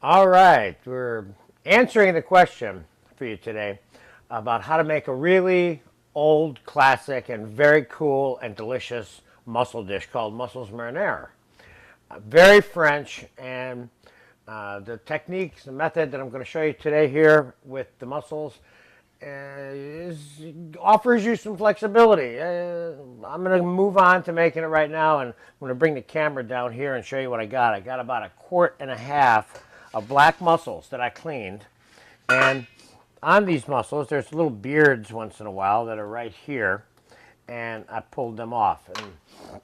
All right, we're answering the question for you today about how to make a really old, classic, and very cool and delicious mussel dish called Mussels Mariniere. Very French, and the techniques, the method that I'm going to show you today here with the mussels offers you some flexibility. I'm going to move on to making it right now, and I'm going to bring the camera down here and show you what I got. I got about 1.5 quart of black mussels that I cleaned, and on these mussels there's little beards once in a while that are right here, and I pulled them off, and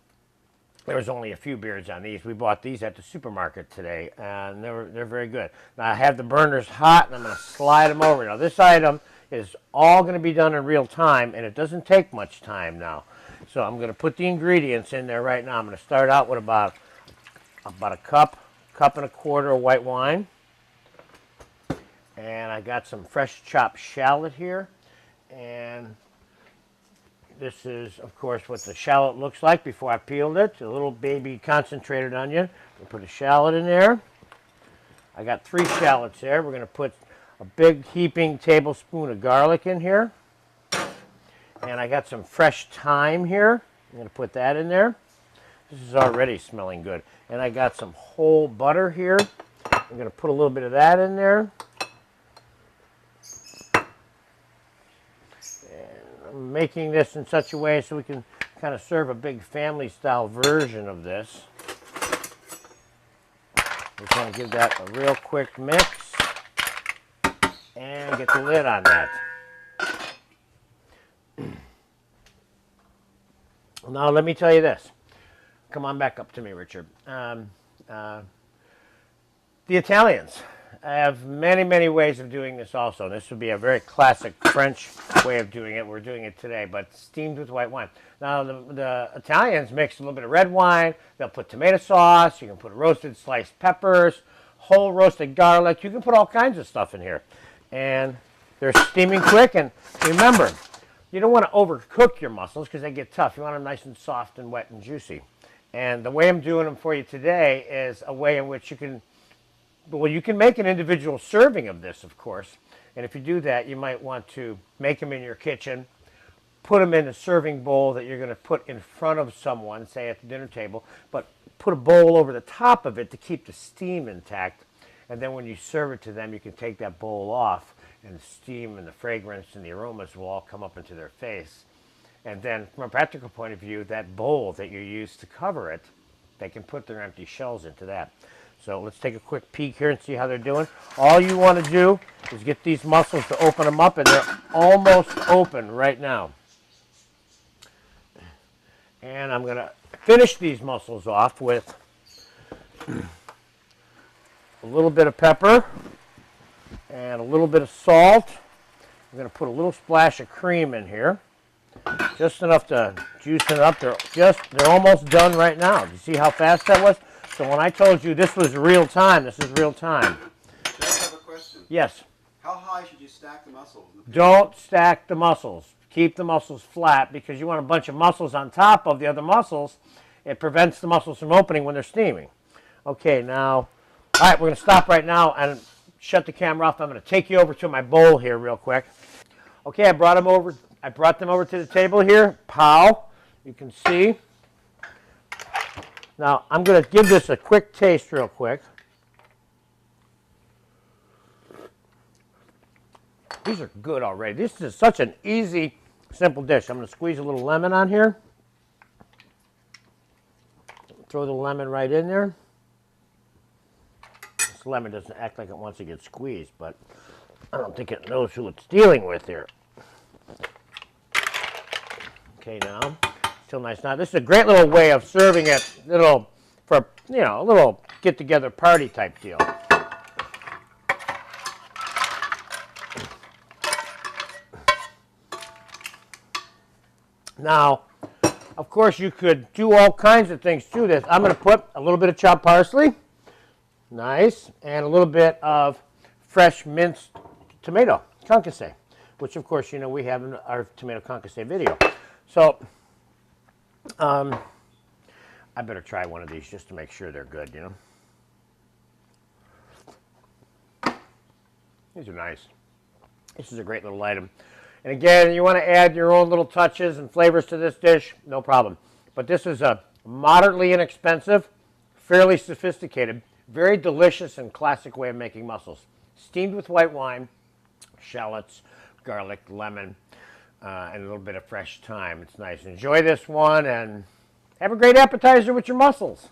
there was only a few beards on these. We bought these at the supermarket today, and they're very good. Now I have the burners hot, and I'm going to slide them over. Now this item is all going to be done in real time, and it doesn't take much time now. So I'm going to put the ingredients in there right now. I'm going to start out with about a cup and a quarter of white wine. And I got some fresh chopped shallot here. And this is, of course, what the shallot looks like before I peeled it. A little baby concentrated onion. We'll put a shallot in there. I got 3 shallots there. We're going to put a big heaping tablespoon of garlic in here. And I got some fresh thyme here. I'm going to put that in there. This is already smelling good. And I got some whole butter here. I'm going to put a little bit of that in there. And I'm making this in such a way so we can kind of serve a big family style version of this. We're going to give that a real quick mix. And get the lid on that. Now let me tell you this. Come on back up to me, Richard. The Italians have many, many ways of doing this also. This would be a very classic French way of doing it. We're doing it today, but steamed with white wine. Now the Italians mix a little bit of red wine. They'll put tomato sauce. You can put roasted sliced peppers, whole roasted garlic. You can put all kinds of stuff in here. And they're steaming quick. And remember, you don't want to overcook your mussels because they get tough. You want them nice and soft and wet and juicy. And the way I'm doing them for you today is a way in which you can make an individual serving of this, of course. And if you do that, you might want to make them in your kitchen, put them in a serving bowl that you're going to put in front of someone, say at the dinner table, but put a bowl over the top of it to keep the steam intact. And then when you serve it to them, you can take that bowl off, and the steam and the fragrance and the aromas will all come up into their face. And then from a practical point of view, that bowl that you use to cover it, they can put their empty shells into that. So let's take a quick peek here and see how they're doing. All you want to do is get these mussels to open them up, and they're almost open right now. And I'm going to finish these mussels off with a little bit of pepper and a little bit of salt. I'm going to put a little splash of cream in here, just enough to juice it up. They're almost done right now. Do you see how fast that was? So when I told you this was real time, this is real time. I have a question. Yes. How high should you stack the mussels? Don't stack the mussels. Keep the mussels flat, because you want a bunch of mussels on top of the other mussels. It prevents the mussels from opening when they're steaming. Okay, now, all right, we're going to stop right now and shut the camera off. I'm going to take you over to my bowl here real quick. Okay, I brought them over to the table here. Pow, you can see. Now, I'm going to give this a quick taste real quick. These are good already. This is such an easy, simple dish. I'm going to squeeze a little lemon on here. Throw the lemon right in there. This lemon doesn't act like it wants to get squeezed, but I don't think it knows who it's dealing with here. Okay, now, still nice. Now, this is a great little way of serving it, for a little get-together party type deal. Now, of course, you could do all kinds of things to this. I'm going to put a little bit of chopped parsley, nice, and a little bit of fresh minced tomato concasse, which, of course, we have in our tomato concasse video. So, I better try one of these just to make sure they're good, These are nice. This is a great little item. And again, you want to add your own little touches and flavors to this dish, no problem. But this is a moderately inexpensive, fairly sophisticated, very delicious and classic way of making mussels. Steamed with white wine, shallots, garlic, lemon, and a little bit of fresh thyme. It's nice. Enjoy this one and have a great appetizer with your mussels.